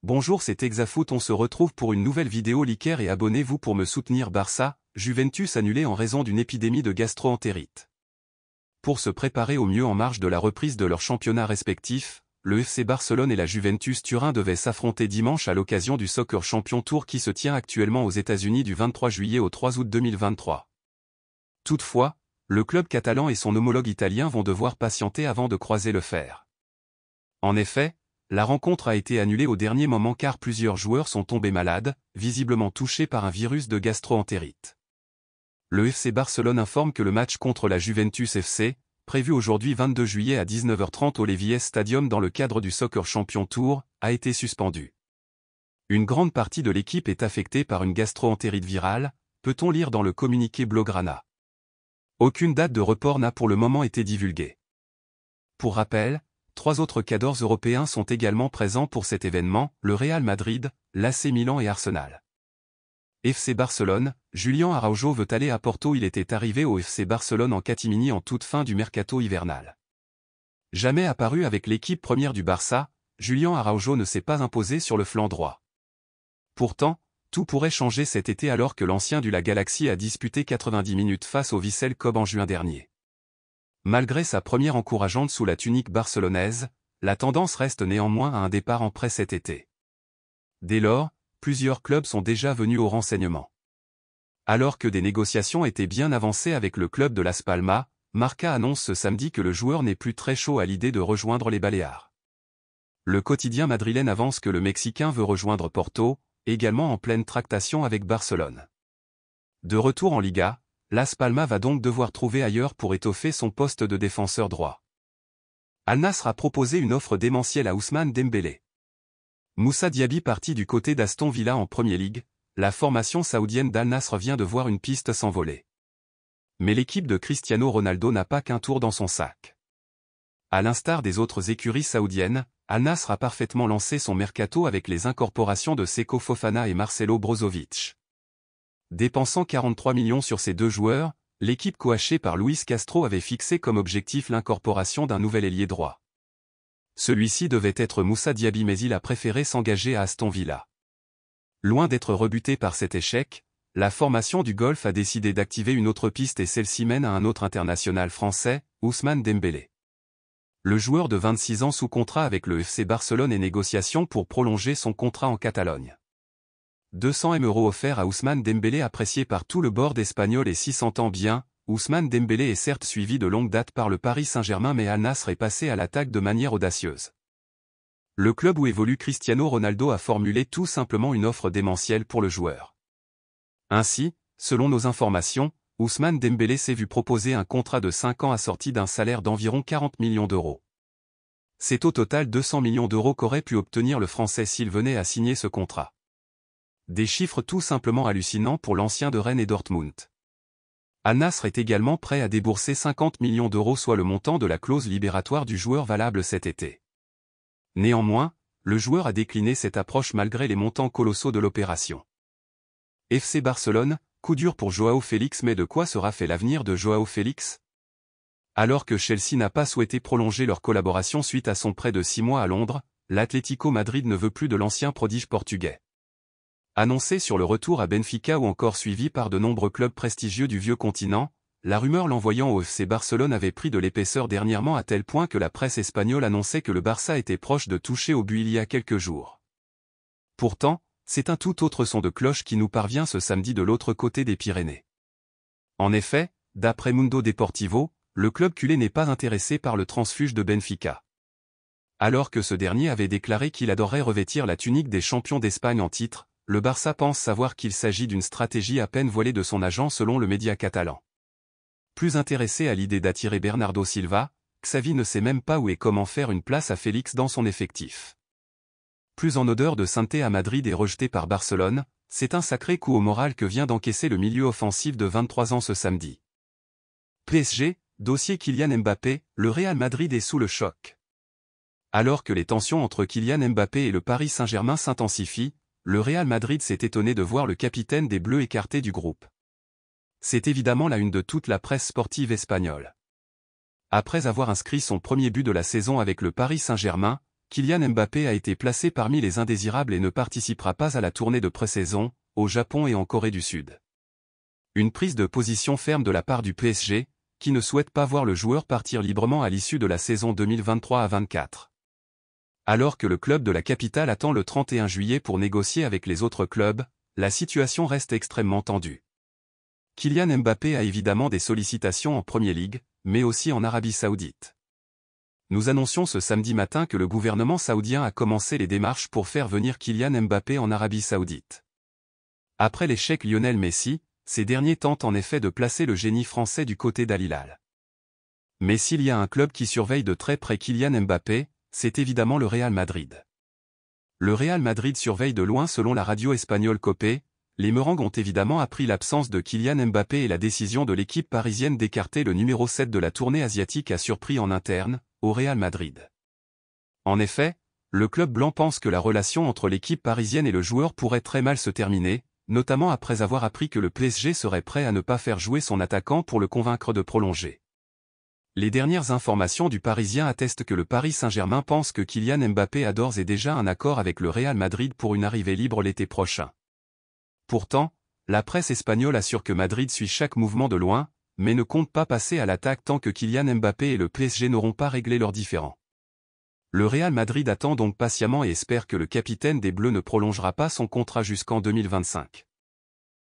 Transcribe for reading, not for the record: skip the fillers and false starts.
Bonjour, c'est Exafoot, on se retrouve pour une nouvelle vidéo. Liker et abonnez-vous pour me soutenir. Barça, Juventus annulé en raison d'une épidémie de gastro-entérite. Pour se préparer au mieux en marge de la reprise de leurs championnats respectifs, le FC Barcelone et la Juventus Turin devaient s'affronter dimanche à l'occasion du Soccer Champions Tour qui se tient actuellement aux États-Unis du 23 juillet au 3 août 2023. Toutefois, le club catalan et son homologue italien vont devoir patienter avant de croiser le fer. En effet, la rencontre a été annulée au dernier moment car plusieurs joueurs sont tombés malades, visiblement touchés par un virus de gastro-entérite. Le FC Barcelone informe que le match contre la Juventus FC, prévu aujourd'hui 22 juillet à 19h30 au Levies Stadium dans le cadre du Soccer Champions Tour, a été suspendu. Une grande partie de l'équipe est affectée par une gastro-entérite virale, peut-on lire dans le communiqué Blaugrana. Aucune date de report n'a pour le moment été divulguée. Pour rappel, 3 autres cadors européens sont également présents pour cet événement, le Real Madrid, l'AC Milan et Arsenal. FC Barcelone, Julián Araujo veut aller à Porto. Il était arrivé au FC Barcelone en catimini en toute fin du mercato hivernal. Jamais apparu avec l'équipe première du Barça, Julián Araujo ne s'est pas imposé sur le flanc droit. Pourtant, tout pourrait changer cet été alors que l'ancien du La Galaxie a disputé 90 minutes face au Vissel Kobe en juin dernier. Malgré sa première encourageante sous la tunique barcelonaise, la tendance reste néanmoins à un départ en prêt cet été. Dès lors, plusieurs clubs sont déjà venus au renseignement. Alors que des négociations étaient bien avancées avec le club de Las Palmas, Marca annonce ce samedi que le joueur n'est plus très chaud à l'idée de rejoindre les Baléares. Le quotidien madrilène avance que le Mexicain veut rejoindre Porto, également en pleine tractation avec Barcelone. De retour en Liga, Las Palmas va donc devoir trouver ailleurs pour étoffer son poste de défenseur droit. Al Nassr a proposé une offre démentielle à Ousmane Dembélé. Moussa Diaby parti du côté d'Aston Villa en Premier League, la formation saoudienne d'Al Nassr vient de voir une piste s'envoler. Mais l'équipe de Cristiano Ronaldo n'a pas qu'un tour dans son sac. À l'instar des autres écuries saoudiennes, Al Nassr a parfaitement lancé son mercato avec les incorporations de Seko Fofana et Marcelo Brozovic. Dépensant 43 millions sur ces deux joueurs, l'équipe coachée par Luis Castro avait fixé comme objectif l'incorporation d'un nouvel ailier droit. Celui-ci devait être Moussa Diaby mais il a préféré s'engager à Aston Villa. Loin d'être rebuté par cet échec, la formation du Golfe a décidé d'activer une autre piste et celle-ci mène à un autre international français, Ousmane Dembélé. Le joueur de 26 ans sous contrat avec le FC Barcelone est négociation pour prolonger son contrat en Catalogne. 200 000 € offerts à Ousmane Dembélé apprécié par tout le board espagnol et s'y sentant bien, Ousmane Dembélé est certes suivi de longue date par le Paris Saint-Germain mais Al Nassr est passé à l'attaque de manière audacieuse. Le club où évolue Cristiano Ronaldo a formulé tout simplement une offre démentielle pour le joueur. Ainsi, selon nos informations, Ousmane Dembélé s'est vu proposer un contrat de 5 ans assorti d'un salaire d'environ 40 millions d'euros. C'est au total 200 millions d'euros qu'aurait pu obtenir le Français s'il venait à signer ce contrat. Des chiffres tout simplement hallucinants pour l'ancien de Rennes et Dortmund. Al Nassr est également prêt à débourser 50 millions d'euros soit le montant de la clause libératoire du joueur valable cet été. Néanmoins, le joueur a décliné cette approche malgré les montants colossaux de l'opération. FC Barcelone, coup dur pour Joao Félix mais de quoi sera fait l'avenir de Joao Félix? Alors que Chelsea n'a pas souhaité prolonger leur collaboration suite à son prêt de 6 mois à Londres, l'Atlético Madrid ne veut plus de l'ancien prodige portugais. Annoncé sur le retour à Benfica ou encore suivi par de nombreux clubs prestigieux du vieux continent, la rumeur l'envoyant au FC Barcelone avait pris de l'épaisseur dernièrement à tel point que la presse espagnole annonçait que le Barça était proche de toucher au but il y a quelques jours. Pourtant, c'est un tout autre son de cloche qui nous parvient ce samedi de l'autre côté des Pyrénées. En effet, d'après Mundo Deportivo, le club culé n'est pas intéressé par le transfuge de Benfica. Alors que ce dernier avait déclaré qu'il adorerait revêtir la tunique des champions d'Espagne en titre, le Barça pense savoir qu'il s'agit d'une stratégie à peine voilée de son agent selon le média catalan. Plus intéressé à l'idée d'attirer Bernardo Silva, Xavi ne sait même pas où et comment faire une place à Félix dans son effectif. Plus en odeur de sainteté à Madrid et rejeté par Barcelone, c'est un sacré coup au moral que vient d'encaisser le milieu offensif de 23 ans ce samedi. PSG, dossier Kylian Mbappé, le Real Madrid est sous le choc. Alors que les tensions entre Kylian Mbappé et le Paris Saint-Germain s'intensifient, le Real Madrid s'est étonné de voir le capitaine des Bleus écarté du groupe. C'est évidemment la une de toute la presse sportive espagnole. Après avoir inscrit son premier but de la saison avec le Paris Saint-Germain, Kylian Mbappé a été placé parmi les indésirables et ne participera pas à la tournée de pré-saison, au Japon et en Corée du Sud. Une prise de position ferme de la part du PSG, qui ne souhaite pas voir le joueur partir librement à l'issue de la saison 2023 à 24. Alors que le club de la capitale attend le 31 juillet pour négocier avec les autres clubs, la situation reste extrêmement tendue. Kylian Mbappé a évidemment des sollicitations en Premier League, mais aussi en Arabie Saoudite. Nous annoncions ce samedi matin que le gouvernement saoudien a commencé les démarches pour faire venir Kylian Mbappé en Arabie Saoudite. Après l'échec Lionel Messi, ces derniers tentent en effet de placer le génie français du côté d'Al Hilal. Mais s'il y a un club qui surveille de très près Kylian Mbappé, c'est évidemment le Real Madrid. Le Real Madrid surveille de loin selon la radio espagnole COPE. Les Merengues ont évidemment appris l'absence de Kylian Mbappé et la décision de l'équipe parisienne d'écarter le numéro 7 de la tournée asiatique a surpris en interne, au Real Madrid. En effet, le club blanc pense que la relation entre l'équipe parisienne et le joueur pourrait très mal se terminer, notamment après avoir appris que le PSG serait prêt à ne pas faire jouer son attaquant pour le convaincre de prolonger. Les dernières informations du Parisien attestent que le Paris Saint-Germain pense que Kylian Mbappé a d'ores et déjà un accord avec le Real Madrid pour une arrivée libre l'été prochain. Pourtant, la presse espagnole assure que Madrid suit chaque mouvement de loin, mais ne compte pas passer à l'attaque tant que Kylian Mbappé et le PSG n'auront pas réglé leurs différends. Le Real Madrid attend donc patiemment et espère que le capitaine des Bleus ne prolongera pas son contrat jusqu'en 2025.